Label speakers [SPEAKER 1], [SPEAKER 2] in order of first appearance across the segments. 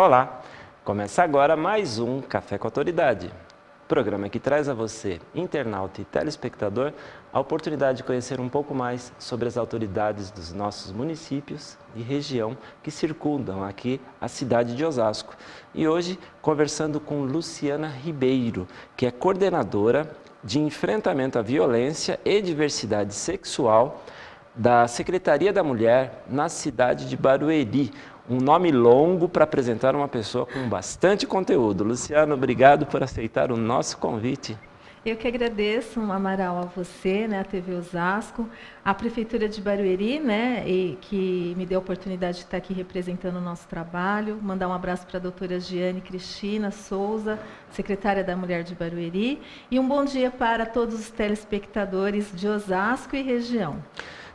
[SPEAKER 1] Olá, começa agora mais um Café com Autoridade, programa que traz a você, internauta e telespectador, a oportunidade de conhecer um pouco mais sobre as autoridades dos nossos municípios e região que circundam aqui a cidade de Osasco. E hoje, conversando com Luciana Ribeiro, que é coordenadora de enfrentamento à violência e diversidade sexual da Secretaria da Mulher na cidade de Barueri. Um nome longo para apresentar uma pessoa com bastante conteúdo. Luciano, obrigado por aceitar o nosso convite.
[SPEAKER 2] Eu que agradeço, Amaral, a você, a TV Osasco, a Prefeitura de Barueri, e que me deu a oportunidade de estar aqui representando o nosso trabalho. Mandar um abraço para a doutora Giane Cristina Souza, secretária da Mulher de Barueri. E um bom dia para todos os telespectadores de Osasco e região.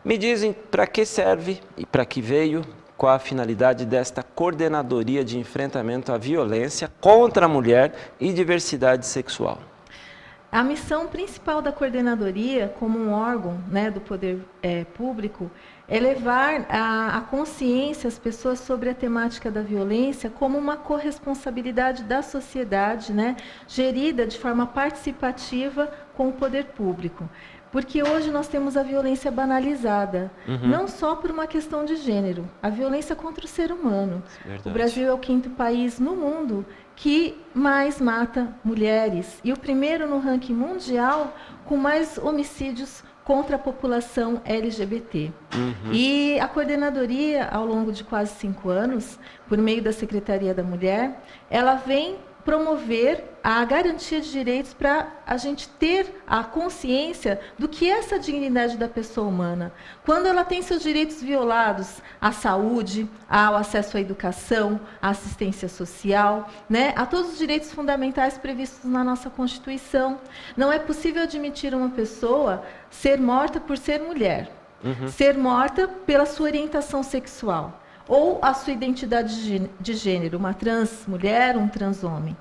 [SPEAKER 1] Me dizem para que serve e para que veio, qual a finalidade desta coordenadoria de enfrentamento à violência contra a mulher e diversidade sexual?
[SPEAKER 2] A missão principal da coordenadoria, como um órgão do poder público, é levar a consciência às pessoas sobre a temática da violência como uma corresponsabilidade da sociedade, gerida de forma participativa com o poder público. Porque hoje nós temos a violência banalizada, não só por uma questão de gênero, a violência contra o ser humano.
[SPEAKER 1] Verdade.
[SPEAKER 2] O Brasil é o 5º país no mundo que mais mata mulheres e o primeiro no ranking mundial com mais homicídios contra a população LGBT. E a coordenadoria, ao longo de quase 5 anos, por meio da Secretaria da Mulher, ela vem promover a garantia de direitos para a gente ter a consciência do que é essa dignidade da pessoa humana. Quando ela tem seus direitos violados à saúde, ao acesso à educação, à assistência social, a todos os direitos fundamentais previstos na nossa Constituição. Não é possível admitir uma pessoa ser morta por ser mulher, ser morta pela sua orientação sexual, ou a sua identidade de gênero, uma trans mulher, um trans homem.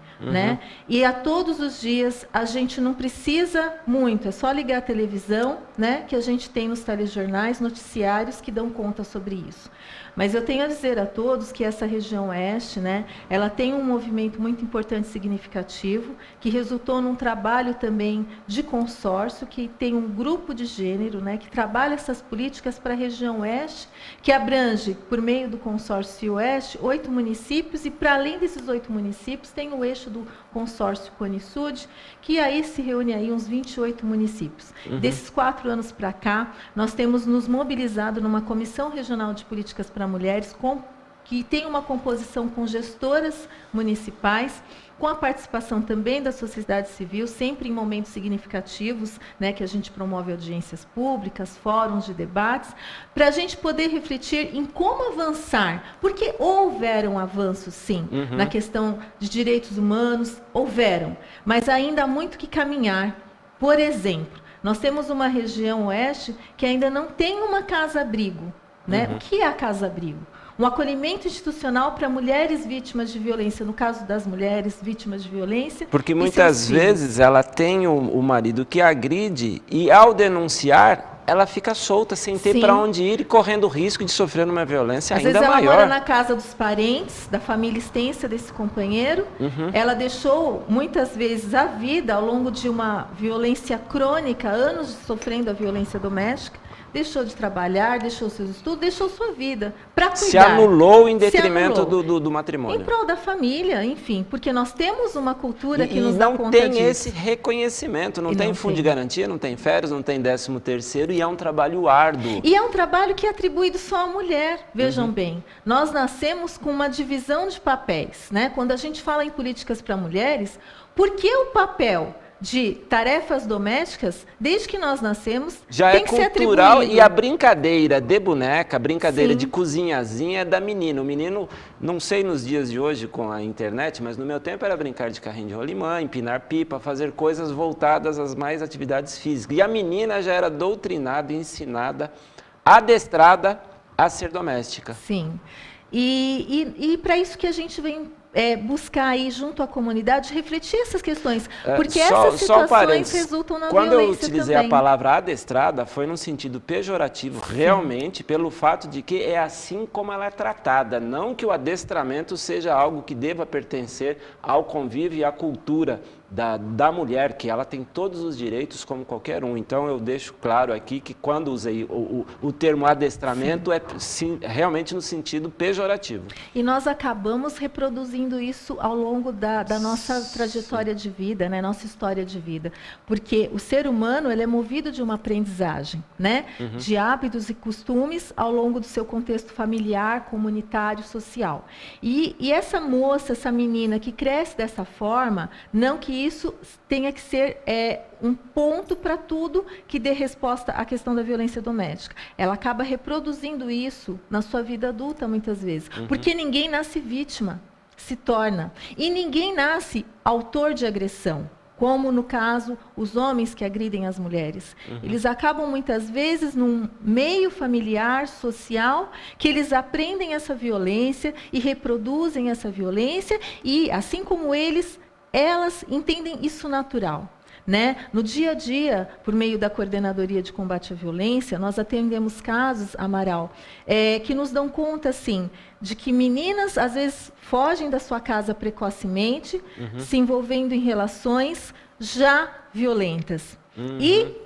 [SPEAKER 2] E a todos os dias a gente não precisa muito, é só ligar a televisão, que a gente tem nos telejornais, noticiários que dão conta sobre isso. Mas eu tenho a dizer a todos que essa região oeste, ela tem um movimento muito importante e significativo, que resultou num trabalho também de consórcio, que tem um grupo de gênero, que trabalha essas políticas para a região oeste, que abrange, por meio do consórcio oeste, 8 municípios, e para além desses 8 municípios, tem o eixo do consórcio Conisud, que aí se reúne aí uns 28 municípios. Desses 4 anos para cá, nós temos nos mobilizado numa comissão regional de políticas para mulheres, que tem uma composição com gestoras municipais, com a participação também da sociedade civil, sempre em momentos significativos, que a gente promove audiências públicas, fóruns de debates, para a gente poder refletir em como avançar, porque houveram avanços, sim, na questão de direitos humanos, houveram, mas ainda há muito que caminhar. Por exemplo, nós temos uma região oeste que ainda não tem uma casa-abrigo. O que é a casa-abrigo? Um acolhimento institucional para mulheres vítimas de violência, no caso das mulheres vítimas de violência.
[SPEAKER 1] Porque muitas vezes ela tem o marido que agride e, ao denunciar, ela fica solta, sem ter para onde ir e correndo o risco de sofrer uma violência ainda maior.
[SPEAKER 2] Às vezes ela mora na casa dos parentes, da família extensa desse companheiro. Ela deixou, muitas vezes, a vida ao longo de uma violência crônica, anos sofrendo a violência doméstica. Deixou de trabalhar, deixou seus estudos, deixou sua vida para cuidar.
[SPEAKER 1] Se anulou em detrimento do matrimônio.
[SPEAKER 2] Em prol da família, enfim, porque nós temos uma cultura que nos dá conta
[SPEAKER 1] disso. E não tem esse reconhecimento, não tem fundo de garantia, não tem férias, não tem 13º, e é um trabalho árduo.
[SPEAKER 2] E é um trabalho que é atribuído só à mulher, vejam bem. Nós nascemos com uma divisão de papéis, Quando a gente fala em políticas para mulheres, por que o papel de tarefas domésticas, desde que nós nascemos,
[SPEAKER 1] já
[SPEAKER 2] tem
[SPEAKER 1] é
[SPEAKER 2] que ser
[SPEAKER 1] cultural,
[SPEAKER 2] atribuído.
[SPEAKER 1] E a brincadeira de boneca, a brincadeira de cozinhazinha é da menina. O menino, não sei nos dias de hoje com a internet, mas no meu tempo era brincar de carrinho de rolimã, empinar pipa, fazer coisas voltadas às mais atividades físicas. E a menina já era doutrinada, ensinada, adestrada a ser doméstica.
[SPEAKER 2] Sim. E para isso que a gente vem buscar aí junto à comunidade refletir essas questões, porque essas situações resultam na
[SPEAKER 1] violência. Quando eu utilizei
[SPEAKER 2] também.
[SPEAKER 1] A palavra adestrada, foi num sentido pejorativo, realmente, pelo fato de que é assim como ela é tratada, não que o adestramento seja algo que deva pertencer ao convívio e à cultura da mulher, que ela tem todos os direitos como qualquer um. Então, eu deixo claro aqui que quando usei o termo adestramento, realmente no sentido pejorativo.
[SPEAKER 2] E nós acabamos reproduzindo isso ao longo da nossa trajetória de vida, né? Nossa história de vida. Porque o ser humano, ele é movido de uma aprendizagem, né? De hábitos e costumes ao longo do seu contexto familiar, comunitário, social. E essa moça, essa menina que cresce dessa forma, não que isso tenha que ser um ponto para tudo que dê resposta à questão da violência doméstica. Ela acaba reproduzindo isso na sua vida adulta, muitas vezes. Porque ninguém nasce vítima, se torna. E ninguém nasce autor de agressão, como, no caso, os homens que agridem as mulheres. Eles acabam, muitas vezes, num meio familiar, social, que eles aprendem essa violência e reproduzem essa violência, e, assim como elas entendem isso natural. Né? No dia a dia, por meio da Coordenadoria de Combate à Violência, nós atendemos casos, Amaral, que nos dão conta, assim, de que meninas, às vezes, fogem da sua casa precocemente, se envolvendo em relações já violentas. E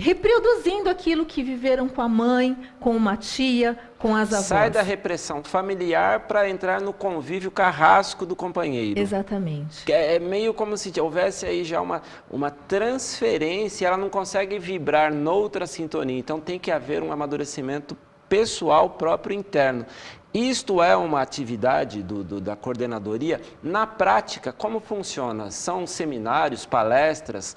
[SPEAKER 2] reproduzindo aquilo que viveram com a mãe, com uma tia, com as avós.
[SPEAKER 1] Sai da repressão familiar para entrar no convívio carrasco do companheiro.
[SPEAKER 2] Exatamente.
[SPEAKER 1] É meio como se houvesse aí já uma transferência, ela não consegue vibrar noutra sintonia. Então tem que haver um amadurecimento pessoal próprio interno. Isto é uma atividade da coordenadoria. Na prática, como funciona? São seminários, palestras,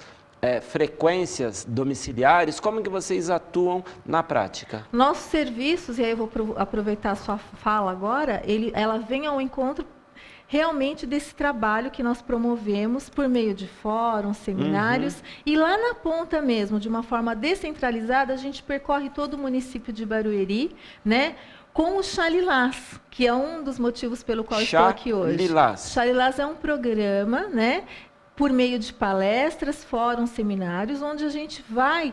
[SPEAKER 1] frequências domiciliares? Como que vocês atuam na prática?
[SPEAKER 2] Nossos serviços, e aí eu vou aproveitar a sua fala agora, ela vem ao encontro realmente desse trabalho que nós promovemos por meio de fóruns, seminários, e lá na ponta mesmo, de uma forma descentralizada, a gente percorre todo o município de Barueri, né? Com o Chá Lilás, que é um dos motivos pelo qual estou aqui hoje. Chá Lilás é um programa, né? Por meio de palestras, fóruns, seminários, onde a gente vai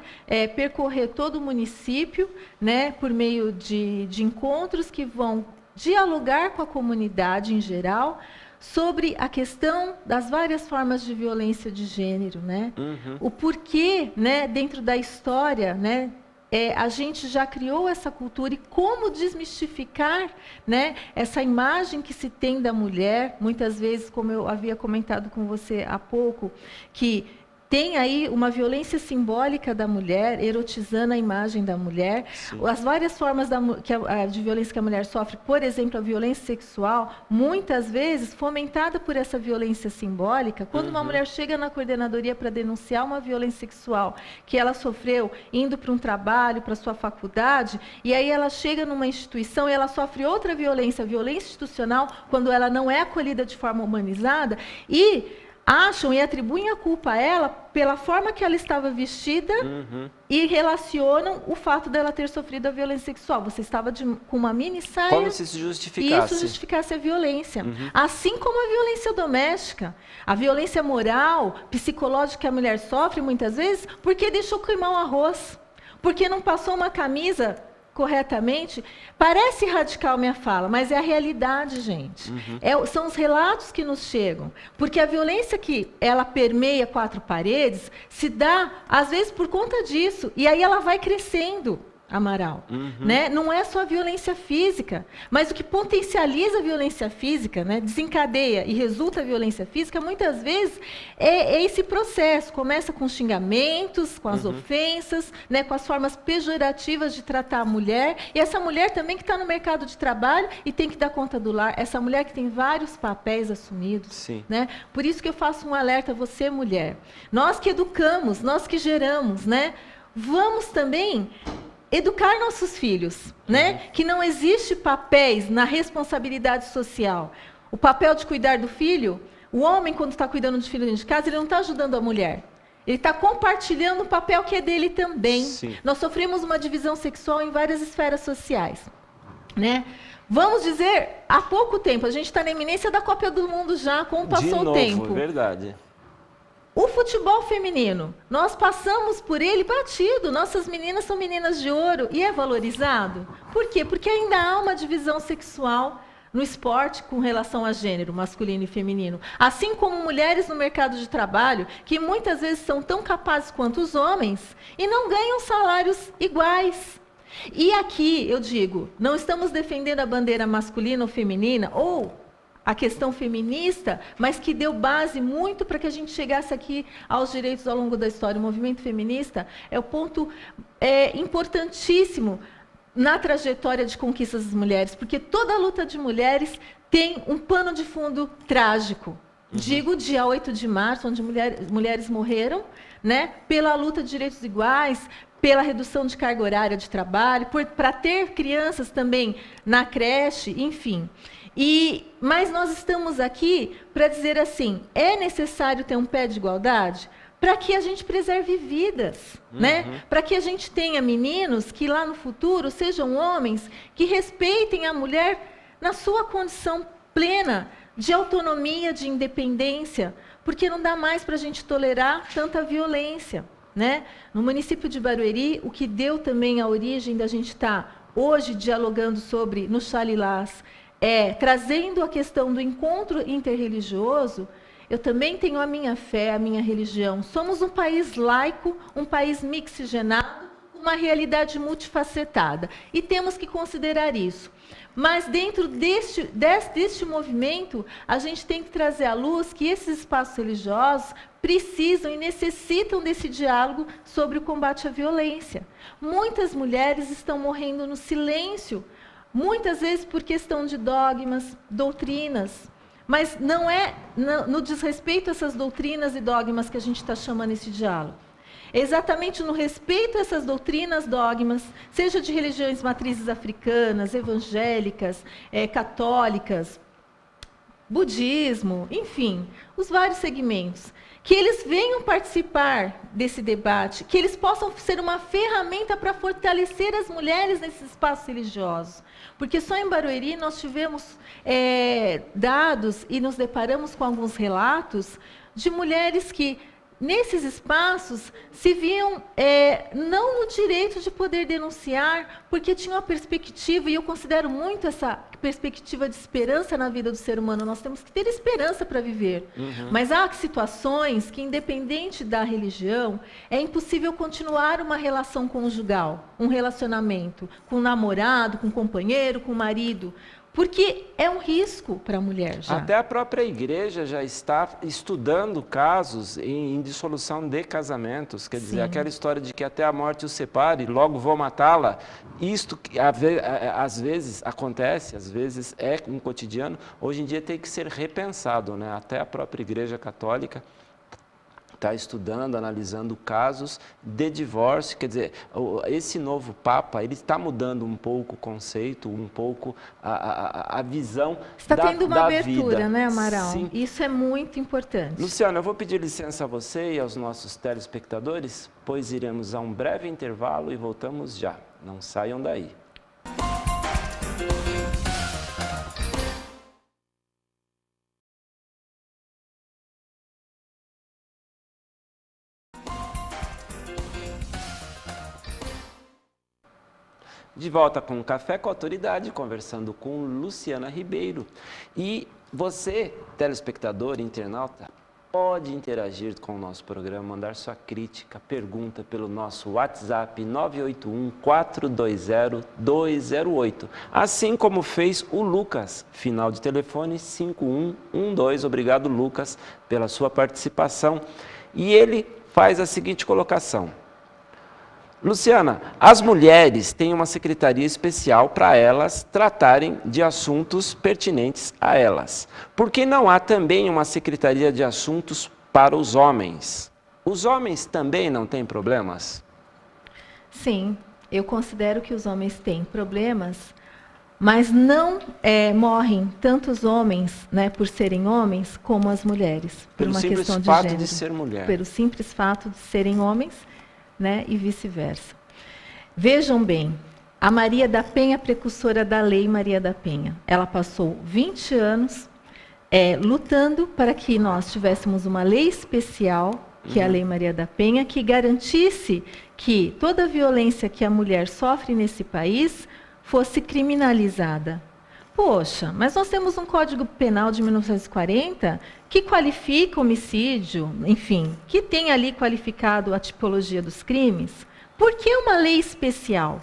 [SPEAKER 2] percorrer todo o município, né, por meio de encontros que vão dialogar com a comunidade em geral sobre a questão das várias formas de violência de gênero, né? O porquê, né, dentro da história, né, a gente já criou essa cultura e como desmistificar, né, essa imagem que se tem da mulher, muitas vezes, como eu havia comentado com você há pouco, que tem aí uma violência simbólica da mulher, erotizando a imagem da mulher. Sim. As várias formas de violência que a mulher sofre, por exemplo, a violência sexual, muitas vezes fomentada por essa violência simbólica. Quando uma mulher chega na coordenadoria para denunciar uma violência sexual que ela sofreu indo para um trabalho, para sua faculdade, e aí ela chega numa instituição e ela sofre outra violência institucional, quando ela não é acolhida de forma humanizada, e acham e atribuem a culpa a ela pela forma que ela estava vestida e relacionam o fato dela ter sofrido a violência sexual. Você estava com uma mini saia.
[SPEAKER 1] Como se isso justificasse.
[SPEAKER 2] Isso justificasse a violência. Assim como a violência doméstica. A violência moral, psicológica que a mulher sofre muitas vezes porque deixou queimar um arroz, porque não passou uma camisa corretamente. Parece radical minha fala, mas é a realidade, gente. São os relatos que nos chegam. Porque a violência que ela permeia quatro paredes se dá, às vezes, por conta disso. E aí ela vai crescendo, Amaral. Né? Não é só a violência física, mas o que potencializa a violência física, né, desencadeia e resulta a violência física, muitas vezes é esse processo. Começa com xingamentos, com as ofensas, né, com as formas pejorativas de tratar a mulher. E essa mulher também que está no mercado de trabalho e tem que dar conta do lar. Essa mulher que tem vários papéis assumidos. Sim. Né? Por isso que eu faço um alerta a você, mulher. Nós que educamos, nós que geramos, né, vamos também educar nossos filhos, né? Que não existe papéis na responsabilidade social. O papel de cuidar do filho, o homem, quando está cuidando do filho dentro de casa, ele não está ajudando a mulher. Ele está compartilhando o papel que é dele também. Sim. Nós sofremos uma divisão sexual em várias esferas sociais, né? Vamos dizer, há pouco tempo, a gente está na iminência da Copa do Mundo já, como passou o tempo.
[SPEAKER 1] É verdade.
[SPEAKER 2] O futebol feminino, nós passamos por ele batido. Nossas meninas são meninas de ouro e é valorizado. Por quê? Porque ainda há uma divisão sexual no esporte com relação a gênero, masculino e feminino. Assim como mulheres no mercado de trabalho, que muitas vezes são tão capazes quanto os homens e não ganham salários iguais. E aqui, eu digo, não estamos defendendo a bandeira masculina ou feminina, ou a questão feminista, mas que deu base muito para que a gente chegasse aqui aos direitos ao longo da história. O movimento feminista é o ponto importantíssimo na trajetória de conquistas das mulheres, porque toda a luta de mulheres tem um pano de fundo trágico. Digo, dia 8 de março, onde mulheres morreram, né, pela luta de direitos iguais, pela redução de carga horária de trabalho, para ter crianças também na creche, enfim. Mas nós estamos aqui para dizer assim, é necessário ter um pé de igualdade para que a gente preserve vidas, né? Para que a gente tenha meninos que lá no futuro sejam homens que respeitem a mulher na sua condição plena de autonomia, de independência, porque não dá mais para a gente tolerar tanta violência, né? No município de Barueri, o que deu também a origem da gente estar hoje dialogando sobre, no Xalilás, trazendo a questão do encontro interreligioso. Eu também tenho a minha fé, a minha religião. Somos um país laico, um país mixigenado, uma realidade multifacetada. E temos que considerar isso. Mas dentro deste movimento, a gente tem que trazer à luz que esses espaços religiosos precisam e necessitam desse diálogo sobre o combate à violência. Muitas mulheres estão morrendo no silêncio, muitas vezes por questão de dogmas, doutrinas. Mas não é no desrespeito a essas doutrinas e dogmas que a gente está chamando esse diálogo. É exatamente no respeito a essas doutrinas, dogmas, seja de religiões matrizes africanas, evangélicas, católicas, budismo, enfim, os vários segmentos, que eles venham participar desse debate, que eles possam ser uma ferramenta para fortalecer as mulheres nesses espaços religiosos. Porque só em Barueri nós tivemos dados e nos deparamos com alguns relatos de mulheres que, nesses espaços, se viam não no direito de poder denunciar, porque tinham uma perspectiva, e eu considero muito essa perspectiva de esperança na vida do ser humano. Nós temos que ter esperança para viver. Mas há situações que, independente da religião, é impossível continuar uma relação conjugal, um relacionamento com o namorado, com o companheiro, com o marido, porque é um risco para a mulher já.
[SPEAKER 1] Até a própria igreja já está estudando casos em dissolução de casamentos. Quer dizer, aquela história de que até a morte os separe, logo vou matá-la. Isto, às vezes, acontece, às vezes é um cotidiano. Hoje em dia tem que ser repensado, né? Até a própria igreja católica está estudando, analisando casos de divórcio. Quer dizer, esse novo Papa, ele está mudando um pouco o conceito, um pouco a visão da vida.
[SPEAKER 2] Está tendo uma abertura, né, Amaral?
[SPEAKER 1] Sim.
[SPEAKER 2] Isso é muito importante.
[SPEAKER 1] Luciana, eu vou pedir licença a você e aos nossos telespectadores, pois iremos a um breve intervalo e voltamos já. Não saiam daí. De volta com o Café com Autoridade, conversando com Luciana Ribeiro. E você, telespectador, internauta, pode interagir com o nosso programa, mandar sua crítica, pergunta pelo nosso WhatsApp 981-420-208. Assim como fez o Lucas, final de telefone 5112. Obrigado, Lucas, pela sua participação. E ele faz a seguinte colocação. Luciana, as mulheres têm uma secretaria especial para elas tratarem de assuntos pertinentes a elas. Por que não há também uma secretaria de assuntos para os homens? Os homens também não têm problemas?
[SPEAKER 2] Sim, eu considero que os homens têm problemas, mas não morrem tantos homens, né, por serem homens, como as mulheres. Por uma questão de gênero. Pelo simples fato de ser mulher. Pelo simples fato de serem homens, né, e vice-versa. Vejam bem, A Maria da Penha, precursora da Lei Maria da Penha. Ela passou 20 anos lutando para que nós tivéssemos uma lei especial, que é a Lei Maria da Penha, que garantisse que toda a violência que a mulher sofre nesse país fosse criminalizada. Poxa, mas nós temos um Código Penal de 1940 que qualifica homicídio, enfim, que tem ali qualificado a tipologia dos crimes. Por que uma lei especial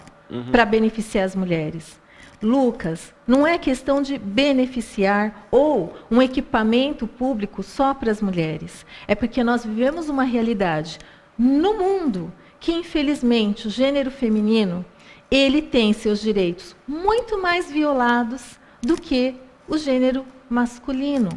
[SPEAKER 2] para beneficiar as mulheres? Lucas, não é questão de beneficiar ou um equipamento público só para as mulheres. É porque nós vivemos uma realidade no mundo que, infelizmente, o gênero feminino, ele tem seus direitos muito mais violados do que o gênero masculino,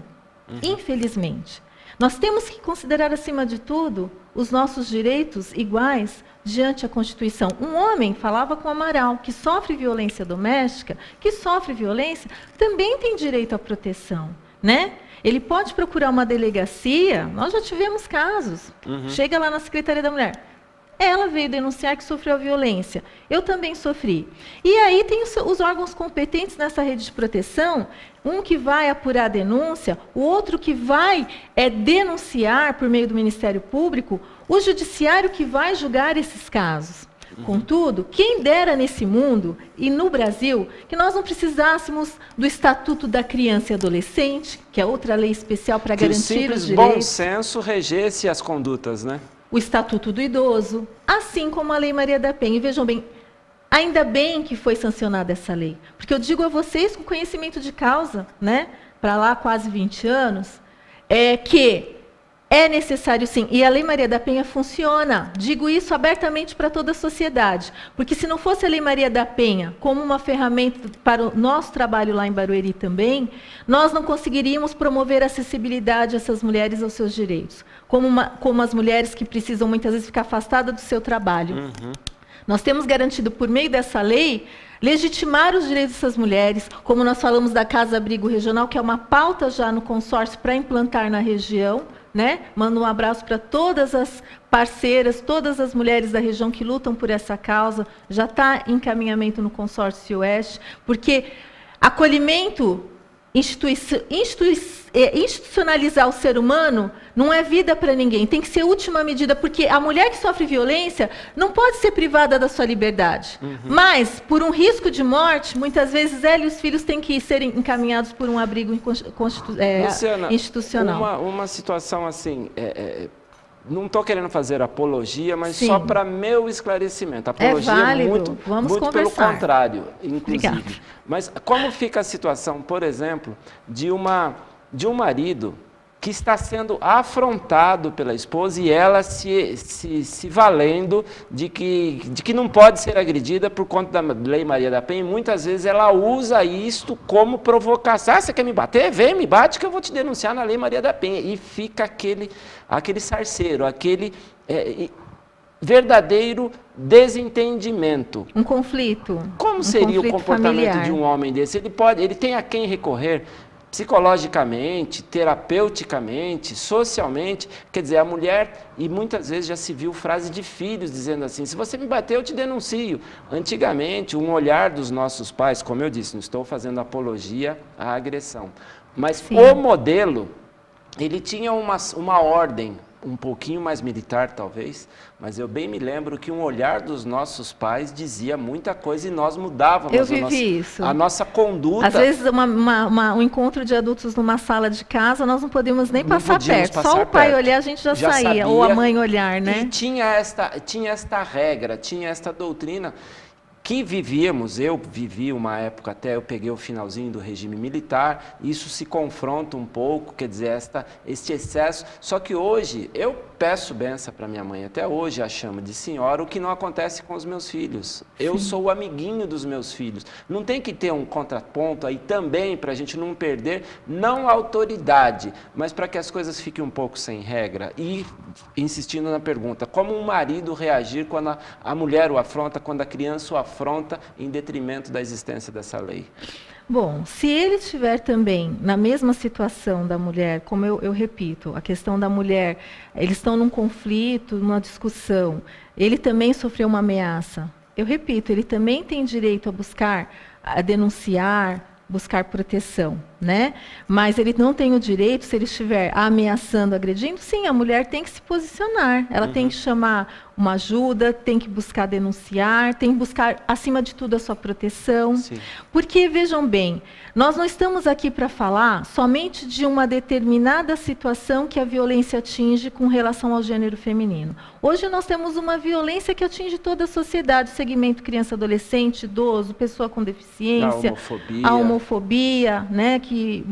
[SPEAKER 2] infelizmente. Nós temos que considerar, acima de tudo, os nossos direitos iguais diante da Constituição. Um homem, falava com Amaral, que sofre violência doméstica, que sofre violência, também tem direito à proteção, né? Ele pode procurar uma delegacia, nós já tivemos casos, chega lá na Secretaria da Mulher, ela veio denunciar que sofreu violência. Eu também sofri. E aí tem os órgãos competentes nessa rede de proteção, um que vai apurar a denúncia, o outro que vai denunciar por meio do Ministério Público, o judiciário que vai julgar esses casos. Contudo, quem dera nesse mundo e no Brasil que nós não precisássemos do Estatuto da Criança e Adolescente, que é outra lei especial para garantir os direitos.
[SPEAKER 1] Que o simples bom senso regesse as condutas, né?
[SPEAKER 2] O Estatuto do Idoso, assim como a Lei Maria da Penha. E vejam bem, ainda bem que foi sancionada essa lei, porque eu digo a vocês com conhecimento de causa, né, para lá quase 20 anos, que é necessário sim, e a Lei Maria da Penha funciona, digo isso abertamente para toda a sociedade, porque se não fosse a Lei Maria da Penha como uma ferramenta para o nosso trabalho lá em Barueri também, nós não conseguiríamos promover acessibilidade a essas mulheres aos seus direitos, como as mulheres que precisam muitas vezes ficar afastadas do seu trabalho. Nós temos garantido, por meio dessa lei, legitimar os direitos dessas mulheres, como nós falamos da Casa Abrigo Regional, que é uma pauta já no consórcio para implantar na região, né? Mando um abraço para todas as parceiras, todas as mulheres da região que lutam por essa causa, já está em encaminhamento no consórcio Oeste, porque acolhimento, institucionalizar o ser humano não é vida para ninguém, tem que ser última medida, porque a mulher que sofre violência não pode ser privada da sua liberdade. Mas, por um risco de morte, muitas vezes ela e os filhos têm que serem encaminhados por um abrigo
[SPEAKER 1] Luciana,
[SPEAKER 2] institucional.
[SPEAKER 1] Uma situação assim, não estou querendo fazer apologia, mas só para meu esclarecimento. Apologia
[SPEAKER 2] válido.
[SPEAKER 1] muito pelo contrário, inclusive.
[SPEAKER 2] Obrigada.
[SPEAKER 1] Mas como fica a situação, por exemplo, de um marido que está sendo afrontado pela esposa e ela se valendo de que não pode ser agredida por conta da Lei Maria da Penha, e muitas vezes ela usa isto como provocação. Você quer me bater? Vem, me bate que eu vou te denunciar na Lei Maria da Penha. E fica aquele sarceiro, aquele verdadeiro desentendimento.
[SPEAKER 2] Um conflito.
[SPEAKER 1] Como seria o comportamento
[SPEAKER 2] familiar
[SPEAKER 1] de um homem desse? Ele tem a quem recorrer psicologicamente, terapeuticamente, socialmente. Quer dizer, a mulher, e muitas vezes já se viu frase de filhos dizendo assim: se você me bater, eu te denuncio. Antigamente, um olhar dos nossos pais, como eu disse, não estou fazendo apologia à agressão, mas o modelo, ele tinha uma ordem, um pouquinho mais militar talvez, mas eu bem me lembro que um olhar dos nossos pais dizia muita coisa e nós mudávamos a nossa conduta.
[SPEAKER 2] Às vezes um encontro de adultos numa sala de casa, nós não podíamos nem passar perto, só o pai olhar a gente já saía,
[SPEAKER 1] sabia,
[SPEAKER 2] ou a mãe olhar, né?
[SPEAKER 1] E tinha esta regra, tinha esta doutrina que vivíamos. Eu vivi uma época, até eu peguei o finalzinho do regime militar, isso se confronta um pouco, quer dizer, este excesso. Só que hoje, eu peço benção para minha mãe, até hoje a chamo de senhora, o que não acontece com os meus filhos. Eu sou o amiguinho dos meus filhos. Não tem que ter um contraponto aí também, para a gente não perder, não a autoridade, mas para que as coisas fiquem um pouco sem regra. E, insistindo na pergunta, como um marido reagir quando a mulher o afronta, quando a criança o afronta, em detrimento da existência dessa lei?
[SPEAKER 2] Bom, se ele estiver também na mesma situação da mulher, como eu repito, a questão da mulher, eles estão num conflito, numa discussão, ele também sofreu uma ameaça, eu repito, ele também tem direito a denunciar, buscar proteção, né? Mas ele não tem o direito, se ele estiver ameaçando, agredindo, sim, a mulher tem que se posicionar, ela tem que chamar uma ajuda, tem que buscar denunciar, tem que buscar, acima de tudo, a sua proteção. Sim. Porque, vejam bem, nós não estamos aqui para falar somente de uma determinada situação que a violência atinge com relação ao gênero feminino. Hoje nós temos uma violência que atinge toda a sociedade, segmento criança, adolescente, idoso, pessoa com deficiência, a homofobia, né, que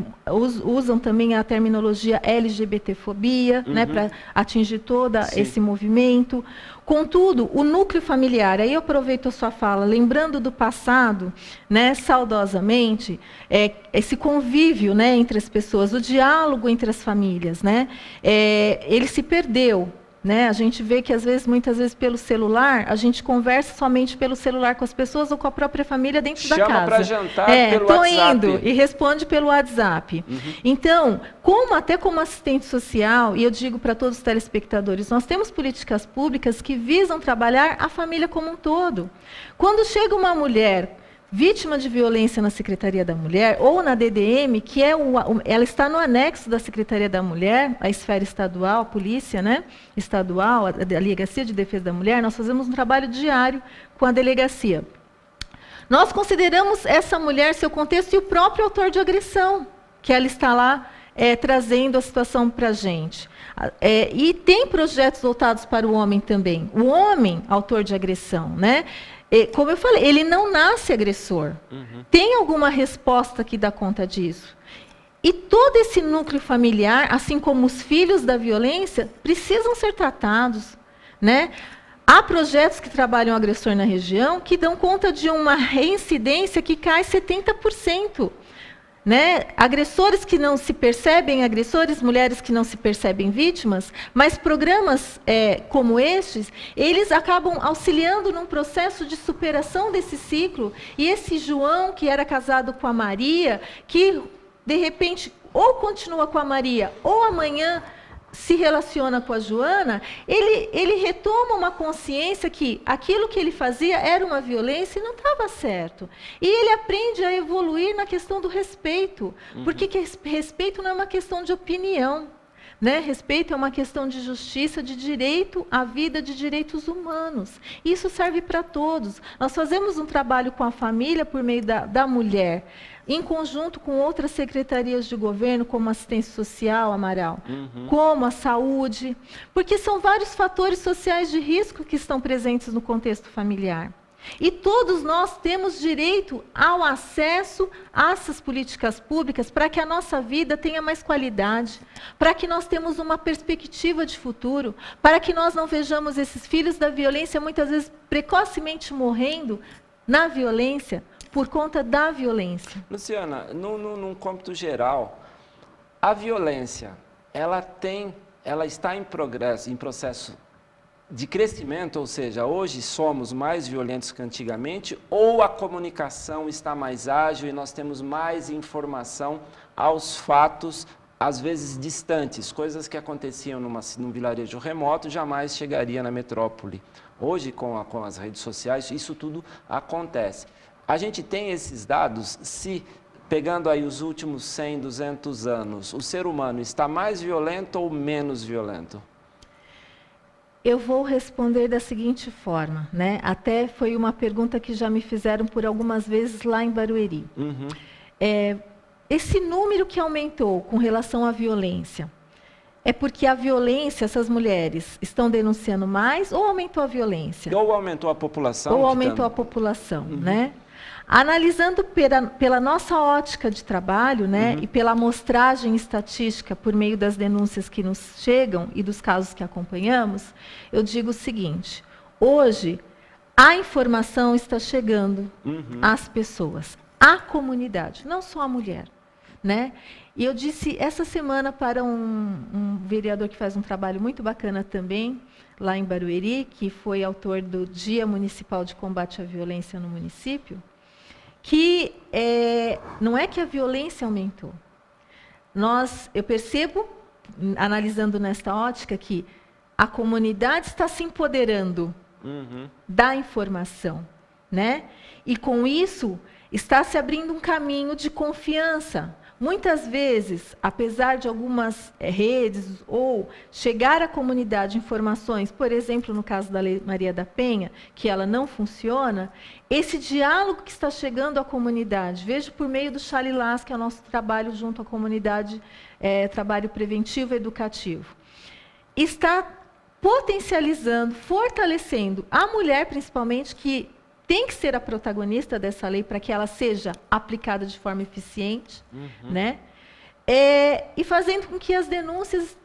[SPEAKER 2] usam também a terminologia LGBTfobia, né, para atingir todo esse movimento. Contudo, o núcleo familiar, aí eu aproveito a sua fala, lembrando do passado, né, saudosamente, esse convívio, né, entre as pessoas, o diálogo entre as famílias, né, ele se perdeu. Né? A gente vê que, muitas vezes, pelo celular, a gente conversa somente pelo celular com as pessoas ou com a própria família dentro da casa. Chama para
[SPEAKER 1] jantar pelo WhatsApp.
[SPEAKER 2] Estou indo e responde pelo WhatsApp. Então, até como assistente social, e eu digo para todos os telespectadores, nós temos políticas públicas que visam trabalhar a família como um todo. Quando chega uma mulher vítima de violência na Secretaria da Mulher, ou na DDM, que ela está no anexo da Secretaria da Mulher, a esfera estadual, a polícia, né, estadual, a Delegacia de Defesa da Mulher, nós fazemos um trabalho diário com a delegacia. Nós consideramos essa mulher, seu contexto, e o próprio autor de agressão, que ela está lá trazendo a situação para a gente. E tem projetos voltados para o homem também. O homem, autor de agressão, né? Como eu falei, ele não nasce agressor. Tem alguma resposta que dá conta disso. E todo esse núcleo familiar, assim como os filhos da violência, precisam ser tratados, né? Há projetos que trabalham o agressor na região que dão conta de uma reincidência que cai 70%. Né? Agressores que não se percebem agressores, mulheres que não se percebem vítimas, mas programas como estes, eles acabam auxiliando num processo de superação desse ciclo. E esse João, que era casado com a Maria, que de repente ou continua com a Maria, ou amanhã se relaciona com a Joana, ele retoma uma consciência que aquilo que ele fazia era uma violência e não estava certo. E ele aprende a evoluir na questão do respeito, porque respeito não é uma questão de opinião, né? Respeito é uma questão de justiça, de direito à vida, de direitos humanos. Isso serve para todos. Nós fazemos um trabalho com a família por meio da mulher, em conjunto com outras secretarias de governo, como a assistência social, Amaral, como a saúde, porque são vários fatores sociais de risco que estão presentes no contexto familiar. E todos nós temos direito ao acesso a essas políticas públicas para que a nossa vida tenha mais qualidade, para que nós tenhamos uma perspectiva de futuro, para que nós não vejamos esses filhos da violência muitas vezes precocemente morrendo na violência, por conta da violência.
[SPEAKER 1] Luciana, num cômputo geral, a violência, ela está em processo de crescimento, ou seja, hoje somos mais violentos que antigamente, ou a comunicação está mais ágil e nós temos mais informação aos fatos, às vezes distantes, coisas que aconteciam num vilarejo remoto, jamais chegaria na metrópole. Hoje, com as redes sociais, isso tudo acontece. A gente tem esses dados, pegando aí os últimos 100, 200 anos, o ser humano está mais violento ou menos violento?
[SPEAKER 2] Eu vou responder da seguinte forma, né? Até foi uma pergunta que já me fizeram por algumas vezes lá em Barueri. Esse número que aumentou com relação à violência, é porque a violência, essas mulheres estão denunciando mais ou aumentou a violência?
[SPEAKER 1] Ou aumentou a população?
[SPEAKER 2] Ou aumentou a população, né? Analisando pela nossa ótica de trabalho, né, e pela amostragem estatística por meio das denúncias que nos chegam e dos casos que acompanhamos, eu digo o seguinte: hoje a informação está chegando às pessoas, à comunidade, não só à mulher, né? E eu disse essa semana para um vereador que faz um trabalho muito bacana também, lá em Barueri, que foi autor do Dia Municipal de Combate à Violência no município, que não é que a violência aumentou. Eu percebo, analisando nesta ótica, que a comunidade está se empoderando da informação, né? E com isso está se abrindo um caminho de confiança. Muitas vezes, apesar de algumas redes ou chegar à comunidade informações, por exemplo, no caso da Lei Maria da Penha, que ela não funciona, esse diálogo que está chegando à comunidade, vejo por meio do Chalilás, que é o nosso trabalho junto à comunidade, trabalho preventivo e educativo, está potencializando, fortalecendo a mulher, principalmente, que tem que ser a protagonista dessa lei para que ela seja aplicada de forma eficiente, né? E fazendo com que as denúncias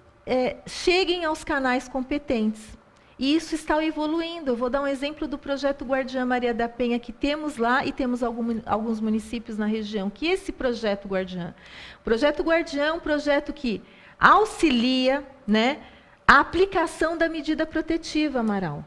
[SPEAKER 2] cheguem aos canais competentes. E isso está evoluindo. Eu vou dar um exemplo do projeto Guardiã Maria da Penha, que temos lá e temos alguns municípios na região. Que esse projeto Guardiã é um projeto que auxilia, né, a aplicação da medida protetiva, Amaral.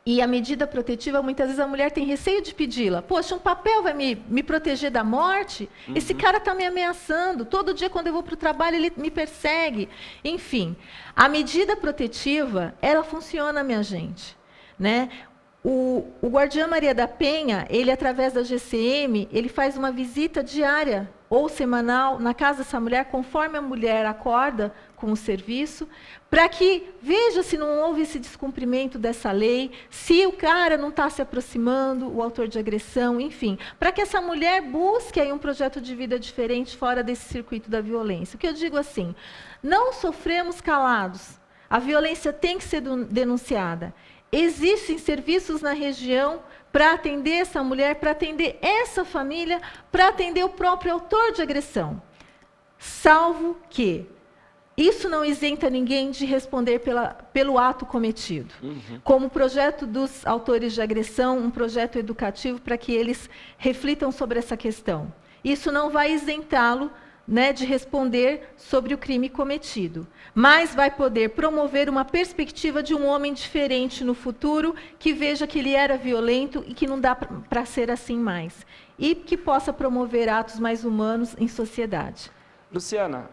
[SPEAKER 2] E a medida protetiva, muitas vezes a mulher tem receio de pedi-la. Poxa, um papel vai me proteger da morte? Esse cara está me ameaçando. Todo dia, quando eu vou para o trabalho, ele me persegue. Enfim, a medida protetiva, ela funciona, minha gente, né? O Guardiã Maria da Penha, ele, através da GCM, ele faz uma visita diária ou semanal na casa dessa mulher, conforme a mulher acorda com o serviço, para que veja se não houve esse descumprimento dessa lei, se o cara não está se aproximando, o autor de agressão, enfim, para que essa mulher busque aí um projeto de vida diferente fora desse circuito da violência. O que eu digo assim, não sofremos calados, a violência tem que ser denunciada. Existem serviços na região para atender essa mulher, para atender essa família, para atender o próprio autor de agressão. Salvo que isso não isenta ninguém de responder pelo ato cometido. Como o projeto dos autores de agressão, um projeto educativo para que eles reflitam sobre essa questão. Isso não vai isentá-lo, né, de responder sobre o crime cometido, mas vai poder promover uma perspectiva de um homem diferente no futuro, que veja que ele era violento e que não dá para ser assim mais, e que possa promover atos mais humanos em sociedade.
[SPEAKER 1] Luciana,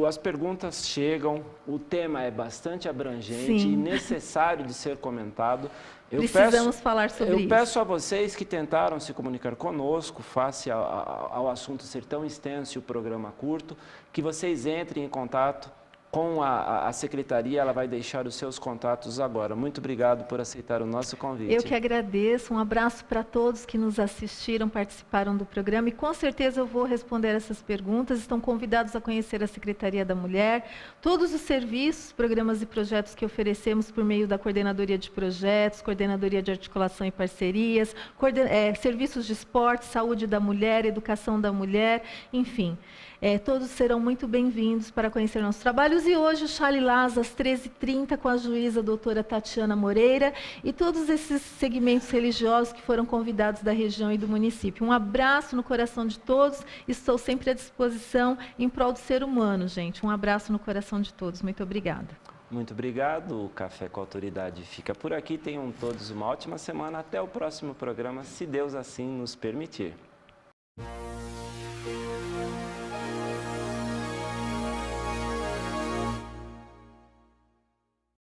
[SPEAKER 1] as perguntas chegam, o tema é bastante abrangente
[SPEAKER 2] Sim.
[SPEAKER 1] e necessário de ser comentado.
[SPEAKER 2] Precisamos falar sobre isso.
[SPEAKER 1] Eu peço a vocês que tentaram se comunicar conosco, face ao assunto ser tão extenso e o programa curto, que vocês entrem em contato com a secretaria, ela vai deixar os seus contatos agora. Muito obrigado por aceitar o nosso convite.
[SPEAKER 2] Eu que agradeço, um abraço para todos que nos assistiram, participaram do programa e com certeza eu vou responder essas perguntas. Estão convidados a conhecer a Secretaria da Mulher, todos os serviços, programas e projetos que oferecemos por meio da Coordenadoria de Projetos, Coordenadoria de Articulação e Parcerias, serviços de esporte, saúde da mulher, educação da mulher, enfim. Todos serão muito bem-vindos para conhecer nossos trabalhos. E hoje o Chalilás, às 13h30, com a juíza doutora Tatiana Moreira e todos esses segmentos religiosos que foram convidados da região e do município. Um abraço no coração de todos. Estou sempre à disposição em prol do ser humano, gente. Um abraço no coração de todos. Muito obrigada.
[SPEAKER 1] Muito obrigado. O Café com a Autoridade fica por aqui. Tenham todos uma ótima semana. Até o próximo programa, se Deus assim nos permitir.